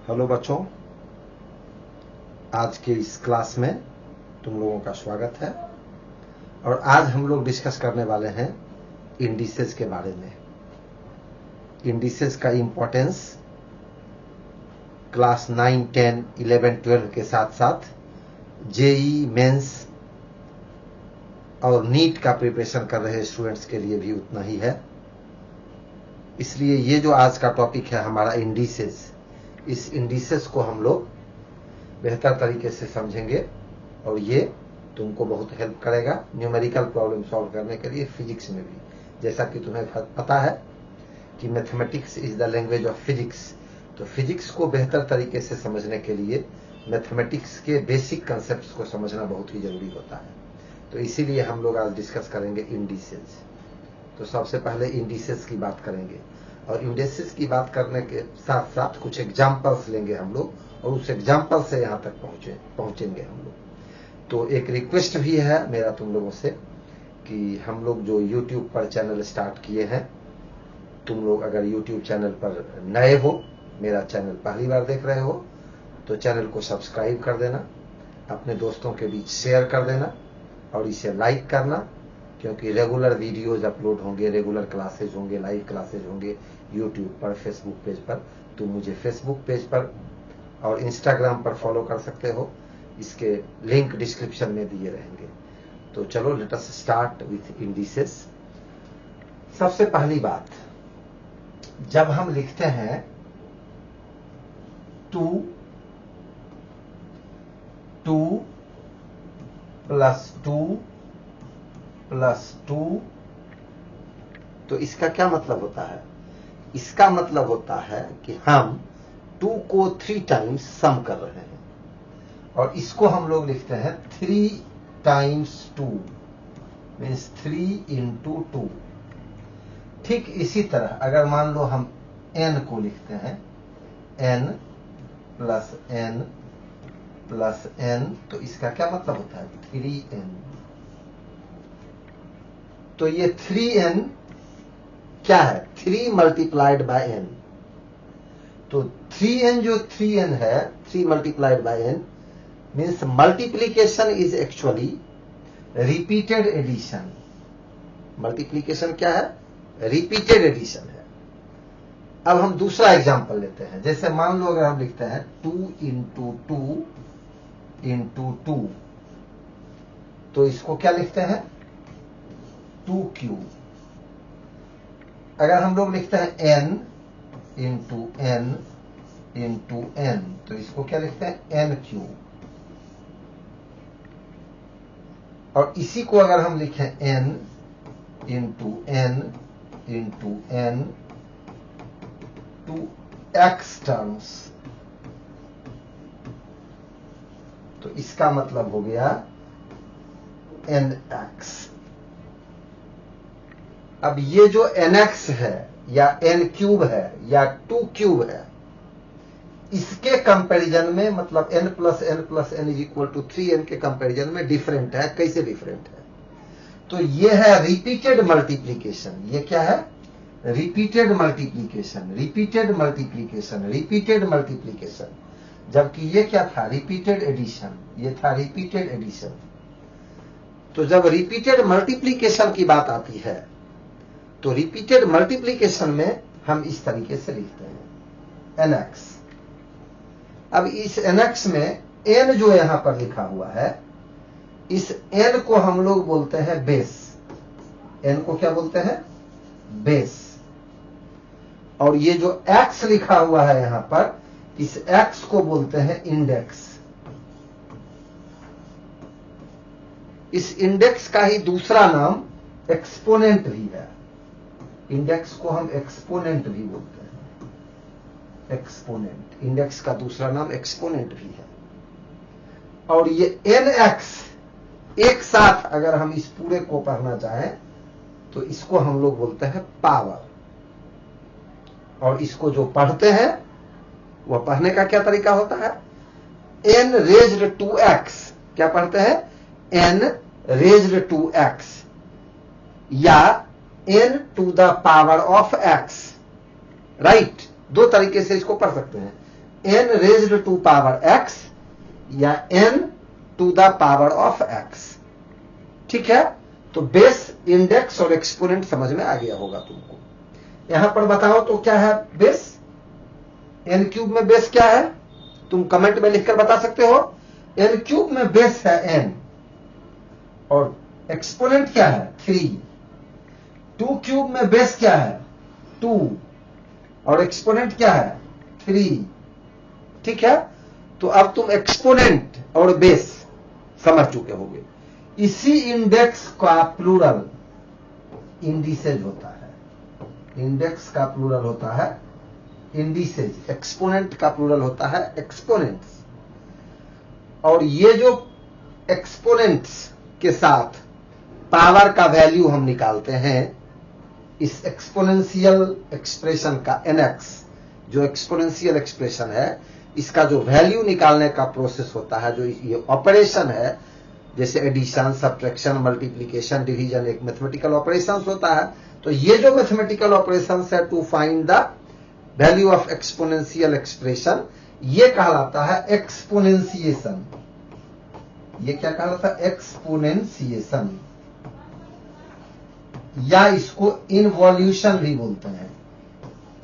Hello बच्चों, आज के इस क्लास में तुम लोगों का स्वागत है। और आज हम लोग डिस्कस करने वाले हैं इंडिसेस के बारे में। इंडिसेस का इम्पोर्टेंस क्लास 9, 10, 11, 12 के साथ साथ जेई मेंस और नीट का प्रिपरेशन कर रहे स्टूडेंट्स के लिए भी उतना ही है। इसलिए ये जो आज का टॉपिक है हमारा इंडिसेस, इस इंडिसेस को हम लोग बेहतर तरीके से समझेंगे और ये तुमको बहुत हेल्प करेगा न्यूमेरिकल प्रॉब्लम सॉल्व करने के लिए फिजिक्स में भी। जैसा कि तुम्हें पता है कि mathematics is the language of physics, तो फिजिक्स को बेहतर तरीके से समझने के लिए मैथमेटिक्स के बेसिक कंसेप्ट्स को समझना बहुत ही जरूरी होता है। तो इसीलिए हम लोग आज डिस्कस करेंगे इंडिसेस। तो सबसे पहले इंडिसेस की बात करेंगे और इंडिसेस की बात करने के साथ साथ कुछ एग्जाम्पल्स लेंगे हम लोग और उस एग्जाम्पल से यहाँ तक पहुंचेंगे हम लोग। तो एक रिक्वेस्ट भी है मेरा तुम लोगों से कि हम लोग जो YouTube पर चैनल स्टार्ट किए हैं, तुम लोग अगर YouTube चैनल पर नए हो, मेरा चैनल पहली बार देख रहे हो, तो चैनल को सब्सक्राइब कर देना, अपने दोस्तों के बीच शेयर कर देना और इसे लाइक करना, क्योंकि रेगुलर वीडियोज अपलोड होंगे, रेगुलर क्लासेज होंगे, लाइव क्लासेज होंगे YouTube पर, फेसबुक पेज पर। तुम मुझे फेसबुक पेज पर और इंस्टाग्राम पर फॉलो कर सकते हो, इसके लिंक डिस्क्रिप्शन में दिए रहेंगे। तो चलो let us start with indices. सबसे पहली बात, जब हम लिखते हैं 2 + 2 + 2, तो इसका क्या मतलब होता है? इसका मतलब होता है कि हम 2 को 3 टाइम्स सम कर रहे हैं और इसको हम लोग लिखते हैं 3 × 2 मीन्स 3 × 2। ठीक इसी तरह अगर मान लो हम n को लिखते हैं n + n + n, तो इसका क्या मतलब होता है? 3n। तो ये 3n क्या है? 3 × n। तो 3n जो 3n है, 3 × n means multiplication is actually repeated addition. Multiplication क्या है? रिपीटेड एडिशन है। अब हम दूसरा एग्जांपल लेते हैं। जैसे मान लो अगर हम लिखते हैं 2 × 2 × 2, तो इसको क्या लिखते हैं? 2³ अगर हम लोग लिखते हैं n × n × n, तो इसको क्या लिखते हैं? n³। और इसी को अगर हम लिखें n × n × n to x terms, तो इसका मतलब हो गया nx। अब ये जो nx है या n³ है या 2³ है, इसके कंपैरिजन में मतलब n + n + n = 3n के कंपैरिजन में डिफरेंट है। कैसे डिफरेंट है? तो ये है रिपीटेड मल्टीप्लीकेशन। ये क्या है? Repeated multiplication, repeated multiplication, repeated multiplication. जबकि ये क्या था? Repeated addition. ये था रिपीटेड एडिशन। तो जब रिपीटेड मल्टीप्लीकेशन की बात आती है, तो रिपीटेड मल्टीप्लीकेशन में हम इस तरीके से लिखते हैं nx। अब इस nx में n जो यहां पर लिखा हुआ है, इस n को हम लोग बोलते हैं बेस। n को क्या बोलते हैं? बेस। और ये जो x लिखा हुआ है यहां पर, इस x को बोलते हैं इंडेक्स। इस इंडेक्स का ही दूसरा नाम एक्सपोनेंट भी है। इंडेक्स को हम एक्सपोनेंट भी बोलते हैं। एक्सपोनेंट, इंडेक्स का दूसरा नाम एक्सपोनेंट भी है। और ये nx एक साथ अगर हम इस पूरे को पढ़ना चाहें, तो इसको हम लोग बोलते हैं पावर। और इसको जो पढ़ते हैं, वह पढ़ने का क्या तरीका होता है? n⁻⁴x। क्या पढ़ते हैं? n⁻⁴x या n⁻⁴x। राइट, दो तरीके से इसको पढ़ सकते हैं। n raised to power x या n to the power of x। ठीक है, तो बेस, इंडेक्स और एक्सपोनेंट समझ में आ गया होगा तुमको। यहां पर बताओ तो क्या है बेस? n क्यूब में बेस क्या है? तुम कमेंट में लिखकर बता सकते हो। n क्यूब में बेस है n और एक्सपोनेंट क्या है 3। 2 क्यूब में बेस क्या है 2 और एक्सपोनेंट क्या है 3। ठीक है, तो अब तुम एक्सपोनेंट और बेस समझ चुके होगे। इसी इंडेक्स का प्लूरल इंडिसेज होता है। इंडेक्स का प्लूरल होता है इंडिसेज, एक्सपोनेंट का प्लूरल होता है एक्सपोनेंट्स। और ये जो एक्सपोनेंट्स के साथ पावर का वैल्यू हम निकालते हैं, इस एक्सपोनेंशियल एक्सप्रेशन का nx, जो एक्सपोनेंशियल एक्सप्रेशन है, इसका जो वैल्यू निकालने का प्रोसेस होता है, जो ये ऑपरेशन है, जैसे एडिशन, सब्ट्रैक्शन, मल्टीप्लिकेशन, डिवीजन, एक मैथमेटिकल ऑपरेशन होता है। तो ये जो मैथमेटिकल ऑपरेशन है to find the value of exponential expression, ये कहलाता है एक्सपोनेंशिएशन। ये क्या कहलाता है? एक्सपोनेंशिएशन, या इसको इनवॉल्यूशन भी बोलते हैं।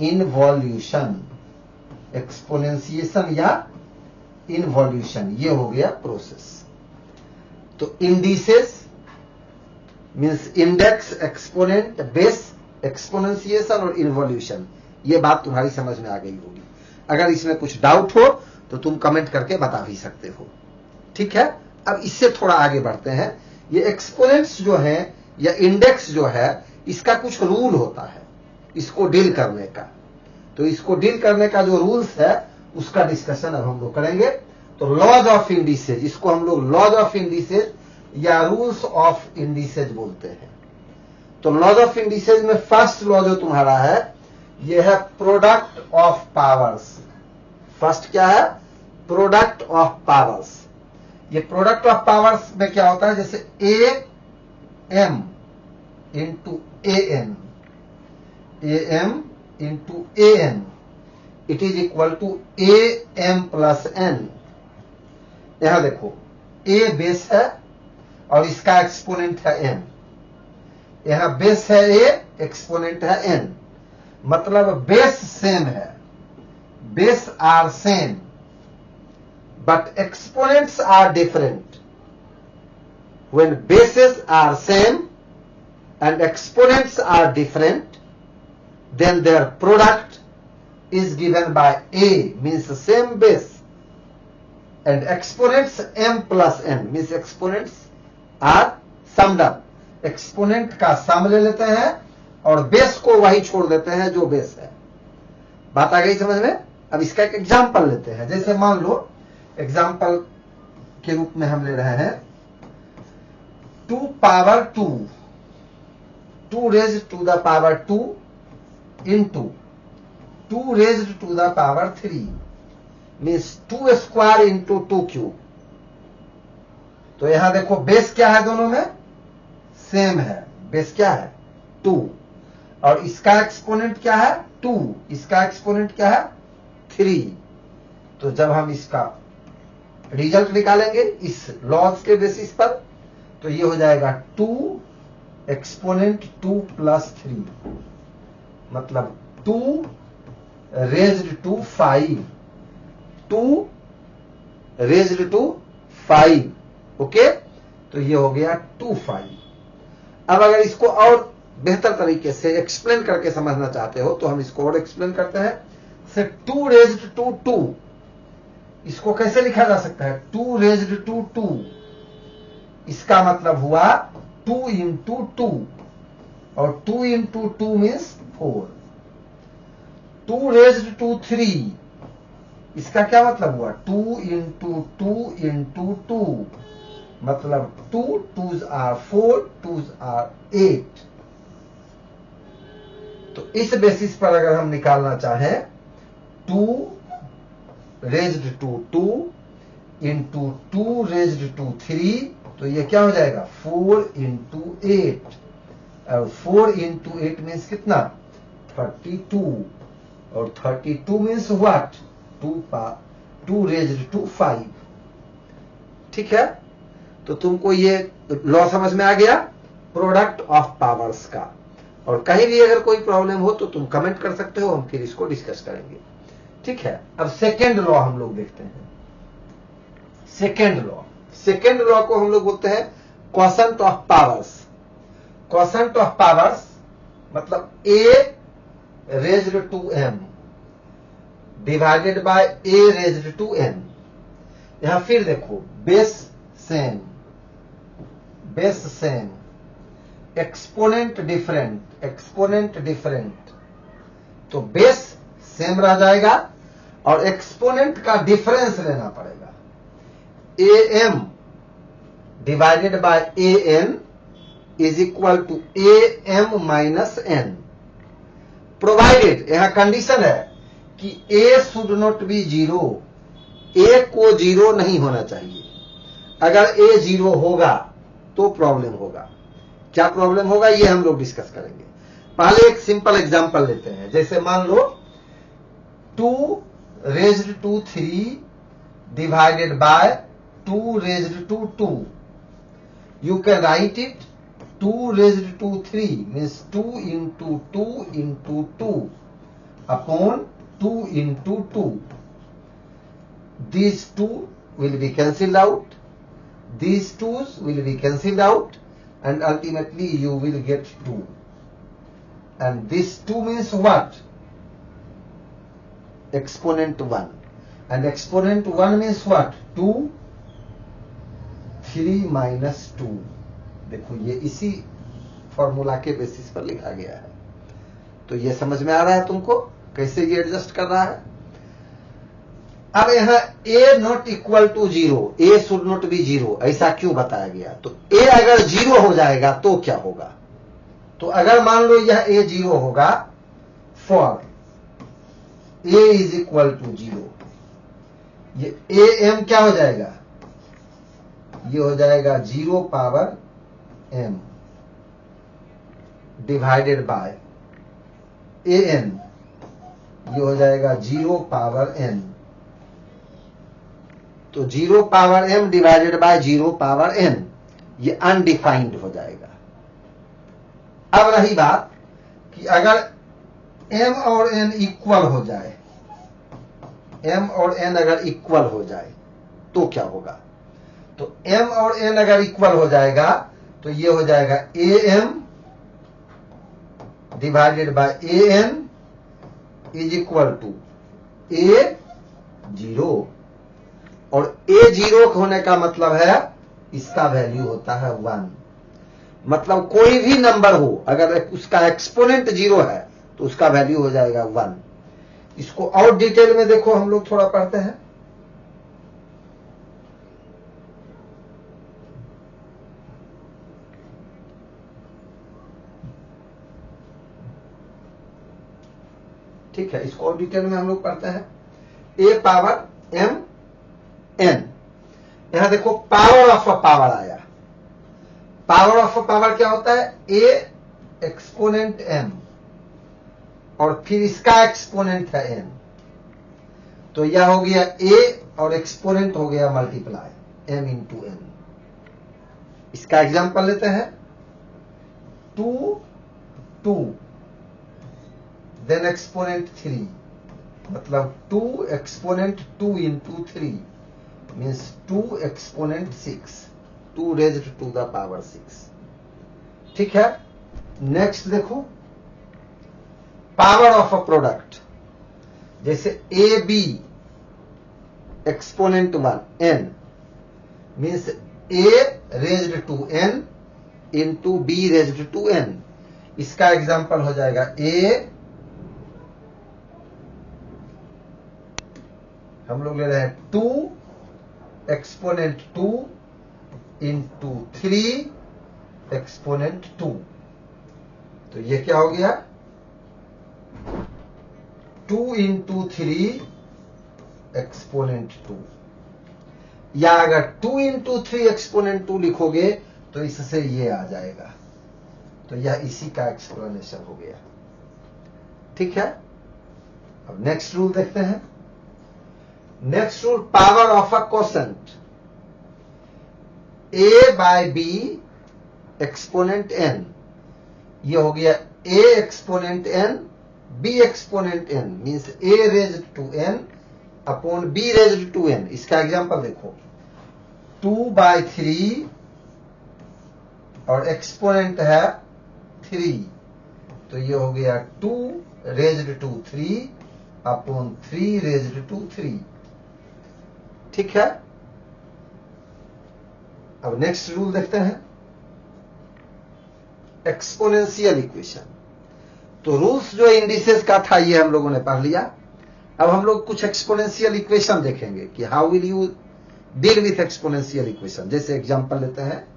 इनवॉल्यूशन, एक्सपोनेंशिएशन या इनवॉल्यूशन, ये हो गया प्रोसेस। तो indices means index, exponent, base, exponentiation और इनवॉल्यूशन। ये बात तुम्हारी समझ में आ गई होगी। अगर इसमें कुछ डाउट हो तो तुम कमेंट करके बता भी सकते हो। ठीक है, अब इससे थोड़ा आगे बढ़ते हैं। ये एक्सपोनेंट्स जो है या इंडेक्स जो है, इसका कुछ रूल होता है इसको डील करने का। तो इसको डील करने का जो रूल्स है उसका डिस्कशन अब हम लोग करेंगे। तो लॉज ऑफ इंडिसेज, इसको हम लोग लॉज ऑफ इंडिसेज या रूल्स ऑफ इंडिसेज बोलते हैं। तो लॉज ऑफ इंडिसेज में फर्स्ट लॉ जो तुम्हारा है ये है प्रोडक्ट ऑफ पावर्स। फर्स्ट क्या है? Product of powers. ये प्रोडक्ट ऑफ पावर्स में क्या होता है? जैसे a m into a n, a m into a n, it is equal to a m plus n. यहां देखो, ए बेस है और इसका एक्सपोनेंट है एन। यहां बेस है ए, एक्सपोनेंट है एन, मतलब बेस सेम है, base are same but exponents are different. When bases are same and exponents are different, then their product is given by A, means the same base, and exponents m plus n, means exponents are summed up. Exponent का सम ले लेते हैं और base को वही छोड़ देते हैं जो बेस है। बात आ गई समझ में? अब इसका एक एग्जाम्पल लेते हैं। जैसे मान लो एग्जाम्पल के रूप में हम ले रहे हैं 2 power 2, 2 raised to the power 2 into 2 raised to the power 3, means 2 square into 2 cube. तो यहां देखो बेस क्या है, दोनों में सेम है। बेस क्या है 2 और इसका एक्सपोनेंट क्या है 2, इसका एक्सपोनेंट क्या है 3। तो जब हम इसका रिजल्ट निकालेंगे इस लॉज के बेसिस पर, तो ये हो जाएगा 2 एक्सपोनेंट 2 प्लस 3, मतलब 2 raised to 5, 2 raised to 5। Okay, तो ये हो गया 2 5। अब अगर इसको और बेहतर तरीके से एक्सप्लेन करके समझना चाहते हो तो हम इसको और एक्सप्लेन करते हैं। से 2 रेज्ड टू 2, इसको कैसे लिखा जा सकता है? 2 रेज्ड टू 2, इसका मतलब हुआ 2 इंटू 2 और 2 इंटू 2 मीन्स 4। 2 रेज्ड टू 3, इसका क्या मतलब हुआ? 2 इंटू 2 इंटू 2, मतलब 2 2s आर 4, 2s आर 8। तो इस बेसिस पर अगर हम निकालना चाहें 2 raised to 2 into 2 raised to 3, तो ये क्या हो जाएगा 4 इंटू 8, और 4 इंटू 8 मीन्स कितना 32, और 32 मीन्स व्हाट 2 रेज्ड टू 5। ठीक है, तो तुमको ये लॉ समझ में आ गया प्रोडक्ट ऑफ पावर्स का। और कहीं भी अगर कोई प्रॉब्लम हो तो तुम कमेंट कर सकते हो, हम फिर इसको डिस्कस करेंगे। ठीक है, अब सेकेंड लॉ हम लोग देखते हैं। सेकेंड लॉ को हम लोग बोलते हैं quotient of powers. Quotient of powers मतलब a raised to m divided by a raised to n। यहां फिर देखो बेस सेम, एक्सपोनेंट डिफरेंट, तो बेस सेम रह जाएगा और एक्सपोनेंट का डिफरेंस लेना पड़ेगा। am divided by an is equal to am minus n, provided, यहां कंडीशन है कि a should not be zero, a को जीरो नहीं होना चाहिए। अगर a जीरो होगा तो प्रॉब्लम होगा। क्या प्रॉब्लम होगा ये हम लोग डिस्कस करेंगे। पहले एक सिंपल एग्जांपल लेते हैं। जैसे मान लो 2 raised to 3 divided by 2 raised to 2। You can write it 2 raised to 3 means 2 into 2 into 2 upon 2 into 2। These 2 will be cancelled out, these 2's will be cancelled out, and ultimately you will get 2. And this 2 means what? Exponent 1. And exponent 1 means what? 2 3 minus 2। देखो ये इसी formula के basis पर लिखा गया है। तो ये समझ में आ रहा है तुमको कैसे ये एडजस्ट कर रहा है। अब यहां a not equal to 0, a should not be 0, ऐसा क्यों बताया गया? तो a अगर 0 हो जाएगा तो क्या होगा? तो अगर मान लो यह a 0 होगा, for a is equal to 0, ये am क्या हो जाएगा? ये हो जाएगा 0 power m divided by an, ये हो जाएगा 0 पावर n। तो 0 power m divided bye 0 power n, ये अनडिफाइंड हो जाएगा। अब रही बात कि अगर m और n इक्वल हो जाए, m और n अगर इक्वल हो जाए तो क्या होगा? तो m और n अगर इक्वल हो जाएगा तो ये हो जाएगा am divided by an is equal to a 0। और a 0 होने का मतलब है इसका वैल्यू होता है 1। मतलब कोई भी नंबर हो अगर उसका एक्सपोनेंट 0 है तो उसका वैल्यू हो जाएगा 1। इसको और डिटेल में देखो, हम लोग थोड़ा पढ़ते हैं। ठीक है, इसको और डिटेल में हम लोग पढ़ते हैं। a पावर m n, यहां देखो पावर ऑफ अ पावर आया। पावर ऑफ अ पावर क्या होता है? a एक्सपोनेंट m और फिर इसका एक्सपोनेंट है n, तो यह हो गया a और एक्सपोनेंट हो गया मल्टीप्लाई m इंटू n। इसका एग्जांपल लेते हैं। 2 2 देन एक्सपोनेंट 3, मतलब 2 exponent 2 into 3 means 2 exponent 6, 2 raised to the power 6। ठीक है, नेक्स्ट देखो पावर ऑफ अ प्रोडक्ट। जैसे A B exponent 1 n means a raised to n into B raised to n। इसका example हो जाएगा a, हम लोग ले रहे हैं 2 एक्सपोनेंट 2 इंटू 3 एक्सपोनेंट 2। तो ये क्या हो गया? 2 इंटू 3 एक्सपोनेंट 2। या अगर 2 इंटू 3 एक्सपोनेंट 2 लिखोगे तो इससे ये आ जाएगा। तो यह इसी का एक्सप्लेनेशन हो गया। ठीक है, अब नेक्स्ट रूल देखते हैं। Next rule, power of a quotient, a by b exponent n। ये हो गया a exponent n b exponent n, means a raised to n upon b raised to n। इसका एग्जांपल देखो, 2/3 और एक्सपोनेंट है 3, तो ये हो गया 2 raised to 3 upon 3 raised to 3। ठीक है। अब नेक्स्ट रूल देखते हैं, एक्सपोनेंशियल इक्वेशन। तो रूल्स जो इंडिसेस का था ये हम लोगों ने पढ़ लिया। अब हम लोग कुछ एक्सपोनेंशियल इक्वेशन देखेंगे कि how will you deal with exponential equation. जैसे एग्जांपल लेते हैं,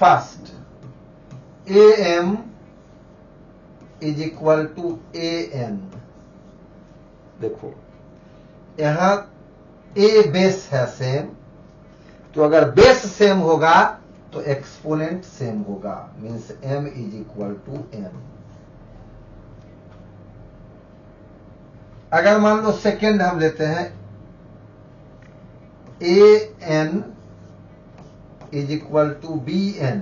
first am is equal to an। देखो यहां a बेस है सेम, तो अगर बेस सेम होगा तो एक्सपोनेंट सेम होगा, means m is equal to n। अगर मान लो सेकेंड हम लेते हैं, an is equal to bn।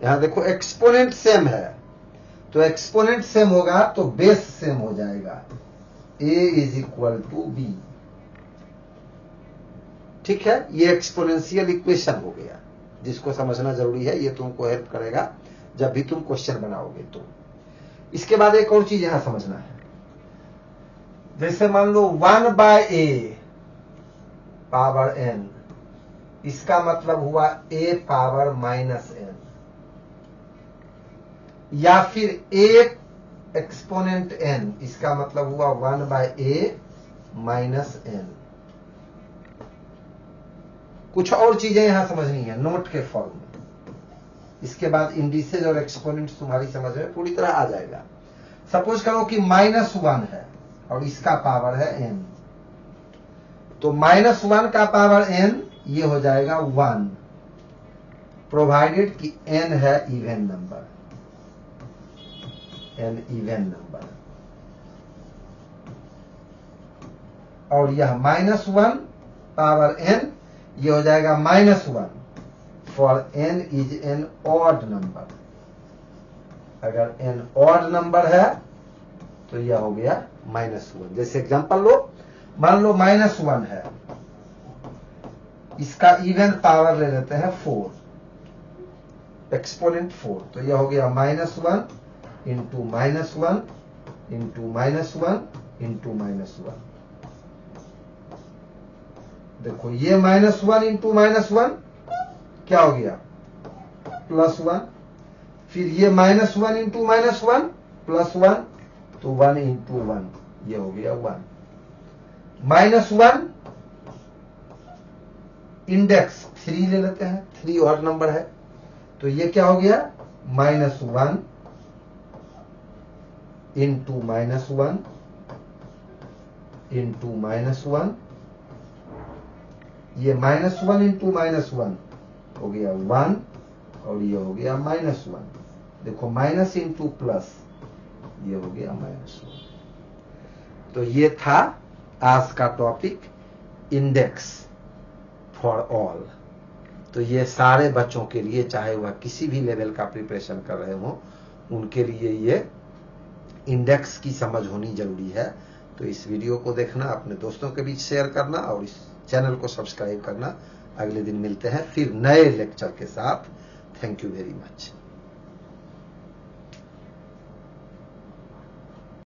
यहां देखो एक्सपोनेंट सेम है, तो एक्सपोनेंट सेम होगा तो बेस सेम हो जाएगा, a is equal to b। ठीक है, ये एक्सपोनेंशियल इक्वेशन हो गया, जिसको समझना जरूरी है। ये तुमको हेल्प करेगा जब भी तुम क्वेश्चन बनाओगे। तो इसके बाद एक और चीज यहां समझना है, जैसे मान लो 1/a पावर n, इसका मतलब हुआ a पावर माइनस n, या फिर a एक्सपोनेंट n, इसका मतलब हुआ 1/a माइनस n। कुछ और चीजें यहां समझनी है नोट के फॉर्म में। इसके बाद इंडिसेज और एक्सपोनेंट्स तुम्हारी समझ में पूरी तरह आ जाएगा। सपोज करो कि -1 है और इसका पावर है n, तो -1 का पावर n ये हो जाएगा 1, प्रोवाइडेड कि n है even number, n even number. और यह -1 पावर n ये हो जाएगा -1 for n is an odd number. अगर n ऑड नंबर है तो यह हो गया -1। जैसे एग्जांपल लो, मान लो -1 है, इसका इवन पावर ले लेते हैं 4, एक्सपोनेंट 4, तो यह हो गया -1 इंटू -1 इंटू -1 इंटू -1। देखो ये -1 इंटू -1 क्या हो गया, +1। फिर ये -1 इंटू -1 +1, तो 1 इंटू 1 ये हो गया 1। -1 इंडेक्स 3 ले लेते हैं, 3 ऑड नंबर है, तो ये क्या हो गया, -1 इंटू -1 इंटू -1। ये -1 इंटू -1 हो गया 1, और ये हो गया -1। देखो माइनस इंटू प्लस, ये हो गया -1। तो ये था आज का टॉपिक, इंडेक्स फॉर ऑल। तो ये सारे बच्चों के लिए, चाहे वह किसी भी लेवल का प्रिपरेशन कर रहे हो, उनके लिए ये इंडेक्स की समझ होनी जरूरी है। तो इस वीडियो को देखना, अपने दोस्तों के बीच शेयर करना और इस चैनल को सब्सक्राइब करना। अगले दिन मिलते हैं फिर नए लेक्चर के साथ। Thank you very much.